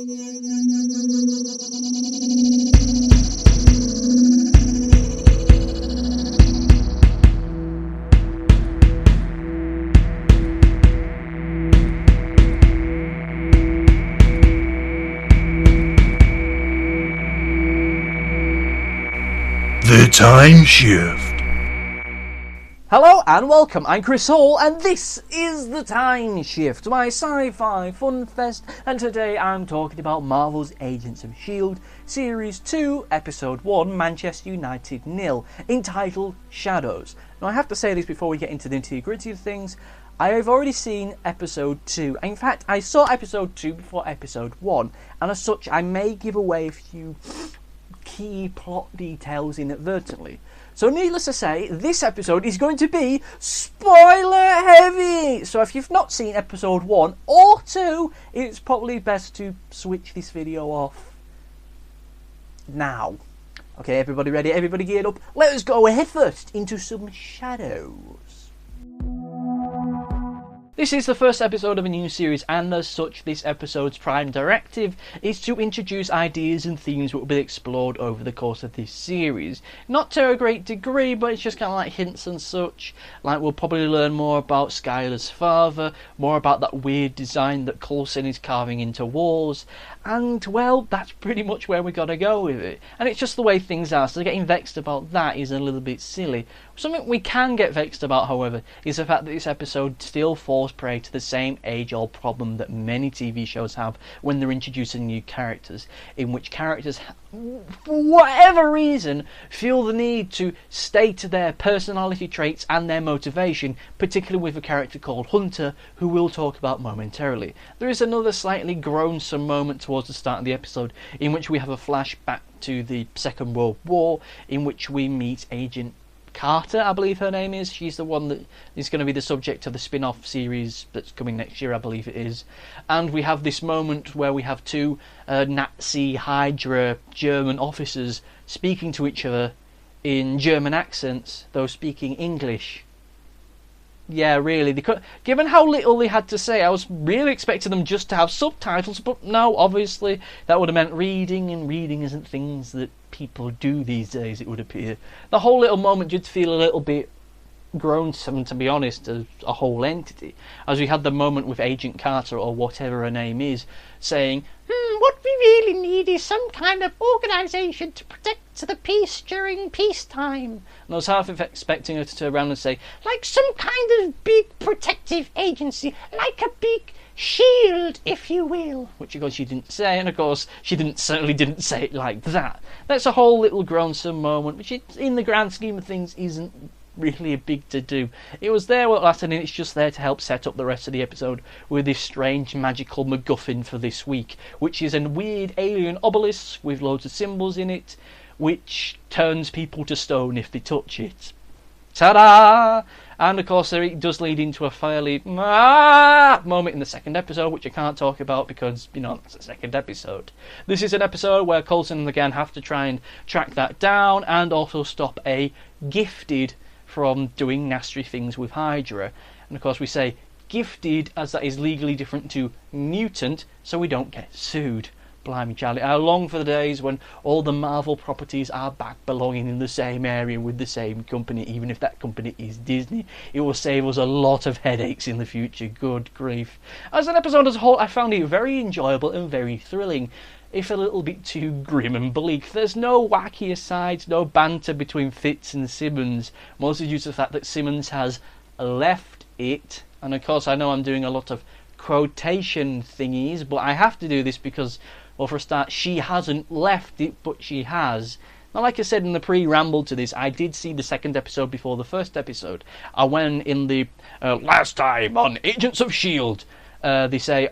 The Timeshift. Hello and welcome, I'm Chris Hall and this is The Timeshift, my sci-fi fun fest, and today I'm talking about Marvel's Agents of S.H.I.E.L.D. Series 2, Episode 1, Manchester United 0, entitled Shadows. Now I have to say this before we get into the nitty-gritty of things. I have already seen Episode 2. In fact, I saw Episode 2 before Episode 1, and as such I may give away a few key plot details inadvertently. So needless to say, this episode is going to be spoiler heavy. So if you've not seen episode 1 or 2, it's probably best to switch this video off now. Okay, everybody ready? Everybody geared up? Let us go head first into some shadows. This is the first episode of a new series, and as such this episode's prime directive is to introduce ideas and themes that will be explored over the course of this series. Not to a great degree, but it's just kind of like hints and such. Like we'll probably learn more about Skylar's father, more about that weird design that Coulson is carving into walls, and well, that's pretty much where we gotta go with it. And it's just the way things are, so getting vexed about that is a little bit silly. Something we can get vexed about, however, is the fact that this episode still falls prey to the same age-old problem that many TV shows have when they're introducing new characters, in which characters, for whatever reason, feel the need to state their personality traits and their motivation, particularly with a character called Hunter, who we'll talk about momentarily. There is another slightly groansome moment towards the start of the episode in which we have a flashback to the Second World War, in which we meet Agent Carter, I believe her name is. She's the one that is going to be the subject of the spin-off series that's coming next year, I believe it is. And we have this moment where we have two Nazi Hydra German officers speaking to each other in German accents, though speaking English. Yeah, really. Given how little they had to say, I was really expecting them just to have subtitles, but no, obviously that would have meant reading, and reading isn't things that people do these days, it would appear. The whole little moment did feel a little bit groansome, to be honest, as a whole entity, as we had the moment with Agent Carter, or whatever her name is, saying, what we really need is some kind of organisation to protect the peace during peacetime. And I was half expecting her to turn around and say, like some kind of big protective agency, like a big shield, if you will. Which of course she didn't say, and of course she certainly didn't say it like that. That's a whole little groansome moment, which in the grand scheme of things isn't really a big to do. It was there what lasted, and it's just there to help set up the rest of the episode with this strange magical MacGuffin for this week, which is a weird alien obelisk with loads of symbols in it, which turns people to stone if they touch it. Ta-da! And of course it does lead into a fairly moment in the second episode, which I can't talk about because, you know, it's the second episode. This is an episode where Coulson and the gang have to try and track that down, and also stop a gifted from doing nasty things with Hydra. And of course we say gifted as that is legally different to mutant, so we don't get sued. Blimey Charlie, I long for the days when all the Marvel properties are back belonging in the same area with the same company, even if that company is Disney. It will save us a lot of headaches in the future, good grief. As an episode as a whole, I found it very enjoyable and very thrilling, if a little bit too grim and bleak. There's no wacky asides, no banter between Fitz and Simmons, mostly due to the fact that Simmons has left it. And of course I know I'm doing a lot of quotation thingies, but I have to do this because, well, for a start, she hasn't left it, but she has. Now, like I said in the pre-ramble to this, I did see the second episode before the first episode. I went in the last time on Agents of S.H.I.E.L.D. They say,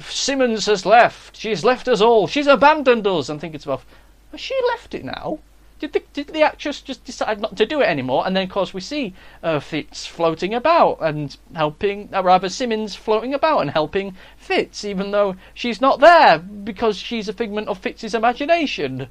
Simmons has left. She's left us all. She's abandoned us. I'm thinking to myself, has she left it now? Did the actress just decide not to do it anymore? And then, of course, we see Fitz floating about and helping, rather Simmons floating about and helping Fitz, even though she's not there because she's a figment of Fitz's imagination.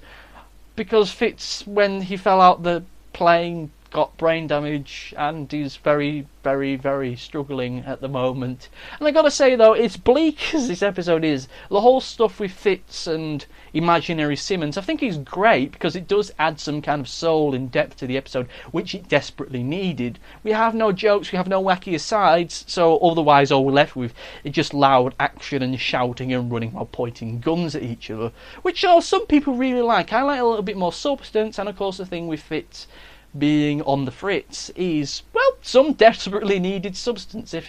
Because Fitz, when he fell out the plane, got brain damage and he's very, very, very struggling at the moment. And I gotta say though, it's bleak as this episode is. The whole stuff with Fitz and imaginary Simmons, I think is great because it does add some kind of soul and depth to the episode, which it desperately needed. We have no jokes, we have no wacky asides, so otherwise all we're left with is just loud action and shouting and running while pointing guns at each other, which some people really like. I like a little bit more substance, and of course the thing with Fitz being on the fritz is, well, some desperately needed substance, if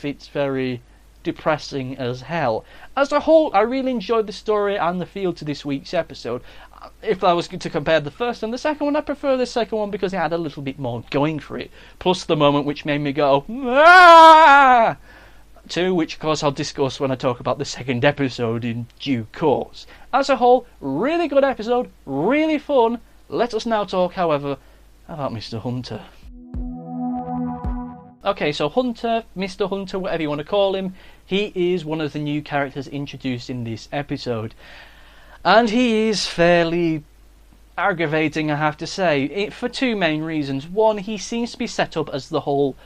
it's very depressing as hell. As a whole, I really enjoyed the story and the feel to this week's episode. If I was to compare the first and the second one, I prefer the second one because it had a little bit more going for it, plus the moment which made me go, ah! Too, which of course I'll discuss when I talk about the second episode in due course. As a whole, really good episode, really fun. Let us now talk, however, about Mr. Hunter. Okay, so Hunter, Mr. Hunter, whatever you want to call him, he is one of the new characters introduced in this episode. And he is fairly aggravating, I have to say, for two main reasons. One, he seems to be set up as the whole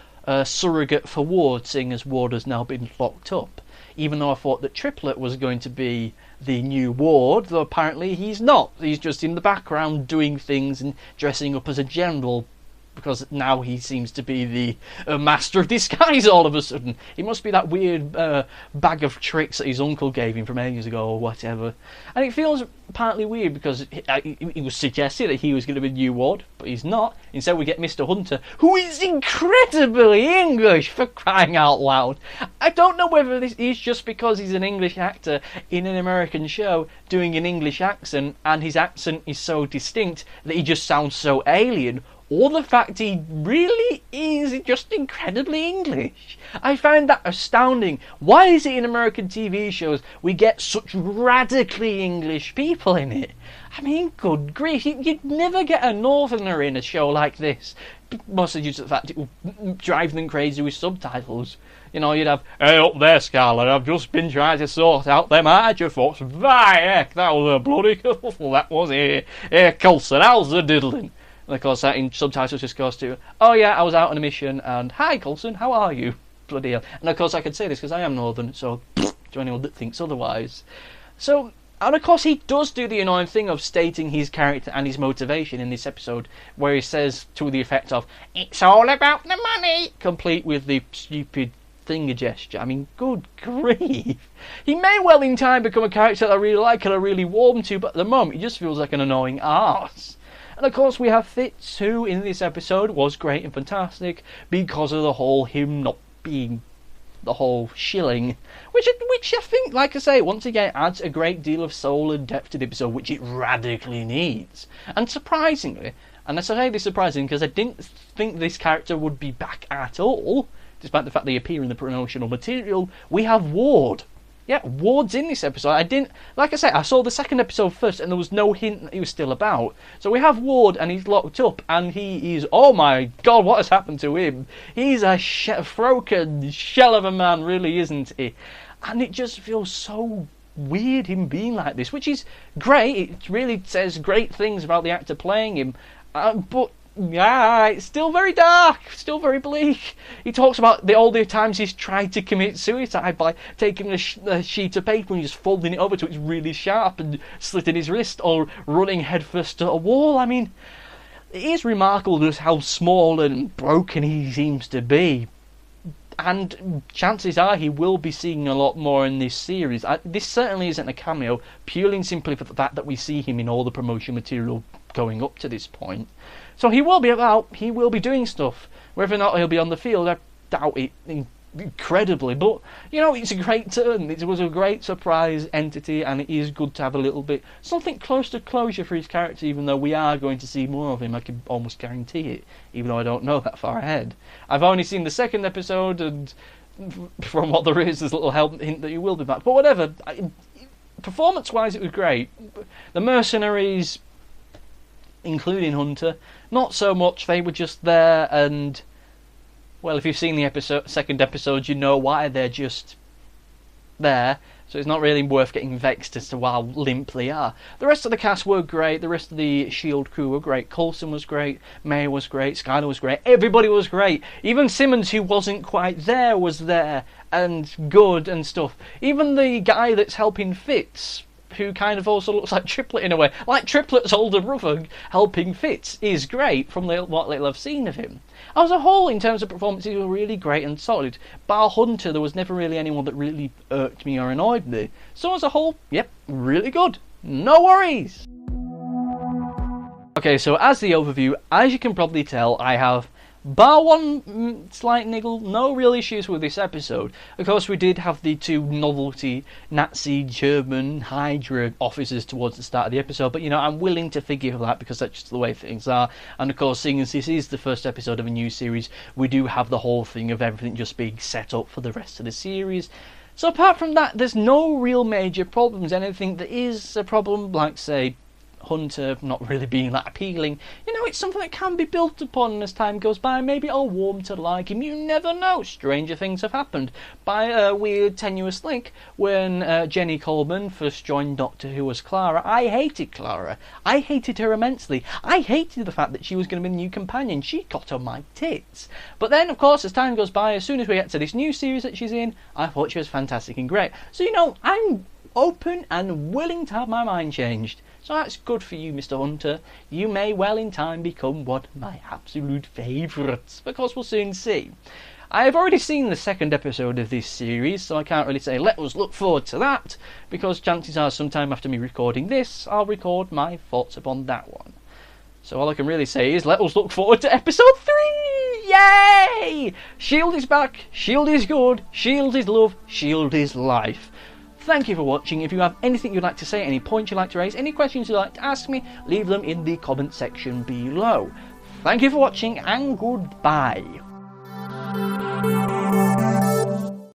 surrogate for Ward, seeing as Ward has now been locked up. Even though I thought that Triplet was going to be the new Ward, though apparently he's not. He's just in the background doing things and dressing up as a general, because now he seems to be the master of disguise all of a sudden. He must be that weird bag of tricks that his uncle gave him from ages ago or whatever. And it feels apparently weird because it was suggested that he was going to be the new Ward, but he's not. Instead we get Mr. Hunter, who is incredibly English, for crying out loud. I don't know whether this is just because he's an English actor in an American show doing an English accent, and his accent is so distinct that he just sounds so alien, or the fact he really is just incredibly English. I find that astounding. Why is it in American TV shows we get such radically English people in it? I mean, good grief, you'd never get a northerner in a show like this. Mostly due to the fact it would drive them crazy with subtitles. You know, you'd have, hey, up there, Scarlett, I've just been trying to sort out them hydrophones. By heck, that was a bloody kerfuffle, that was. Hey, Coulson, how's the diddling? And of course that in subtitles just goes to, oh yeah, I was out on a mission, and hi Coulson, how are you? Bloody hell. And of course I can say this because I am northern, so to anyone that thinks otherwise. So, and of course he does do the annoying thing of stating his character and his motivation in this episode, where he says to the effect of, it's all about the money, complete with the stupid finger gesture. I mean, good grief. He may well in time become a character that I really like and I really warm to, but at the moment he just feels like an annoying arse. And of course we have Fitz, who in this episode was great and fantastic because of the whole him not being the whole shilling, which I think, like I say, once again adds a great deal of soul and depth to the episode, which it radically needs. And surprisingly, and I say this surprising because I didn't think this character would be back at all, despite the fact they appear in the promotional material, we have Ward. Yeah, Ward's in this episode. Like I said, I saw the second episode first and there was no hint that he was still about. So we have Ward and he's locked up and he is, oh my god, what has happened to him? He's a broken shell of a man, really, isn't he? And it just feels so weird him being like this, which is great. It really says great things about the actor playing him. But yeah, it's still very dark, still very bleak. He talks about all the times he's tried to commit suicide by taking a sheet of paper and just folding it over till it's really sharp and slitting his wrist, or running headfirst to a wall. I mean, it is remarkable just how small and broken he seems to be. And chances are he will be seeing a lot more in this series. This certainly isn't a cameo, purely and simply for the fact that we see him in all the promotion material going up to this point. So he will be about, he will be doing stuff. Whether or not he'll be on the field, I doubt it incredibly. But, you know, it's a great turn. It was a great surprise entity, and it is good to have a little bit, something close to closure for his character, even though we are going to see more of him. I can almost guarantee it, even though I don't know that far ahead. I've only seen the second episode, and from what there is, there's a little hint that he will be back. But whatever. Performance-wise, it was great. The mercenaries, including Hunter, not so much. They were just there, and well, if you've seen the second episode, you know why they're just there. so it's not really worth getting vexed as to how limp they are. The rest of the cast were great, the rest of the S.H.I.E.L.D crew were great. Coulson was great, May was great, Skylar was great, everybody was great. Even Simmons, who wasn't quite there, was there and good and stuff. Even the guy that's helping Fitz, who kind of also looks like Triplet in a way, like Triplet's older brother helping Fitz, is great from what little I've seen of him. As a whole, in terms of performances, they were really great and solid. Bar Hunter, there was never really anyone that really irked me or annoyed me. So as a whole, yep, really good. No worries! Okay, so as the overview, as you can probably tell, I have, bar one slight niggle, no real issues with this episode. Of course, we did have the two novelty Nazi German Hydra officers towards the start of the episode, but I'm willing to forgive that because that's just the way things are. And of course, seeing as this is the first episode of a new series, we do have the whole thing of everything just being set up for the rest of the series. So apart from that, there's no real major problems. Anything that is a problem, like say Hunter not really being that appealing, it's something that can be built upon as time goes by. Maybe I'll warm to like him, you never know. Stranger things have happened. By a weird tenuous link, when Jenny Coleman first joined Doctor Who as Clara, I hated Clara. I hated her immensely. I hated the fact that she was going to be the new companion. She got on my tits. But then, of course, as time goes by, as soon as we get to this new series that she's in, I thought she was fantastic and great. So, I'm open and willing to have my mind changed. So that's good for you, Mr. Hunter. You may well in time become one of my absolute favourites. Of course, we'll soon see. I have already seen the second episode of this series, so I can't really say let us look forward to that, because chances are sometime after me recording this, I'll record my thoughts upon that one. So all I can really say is let us look forward to episode 3! Yay! S.H.I.E.L.D is back, S.H.I.E.L.D is good, S.H.I.E.L.D is love, S.H.I.E.L.D is life. Thank you for watching. If you have anything you'd like to say, any points you'd like to raise, any questions you'd like to ask me, leave them in the comment section below. Thank you for watching and goodbye.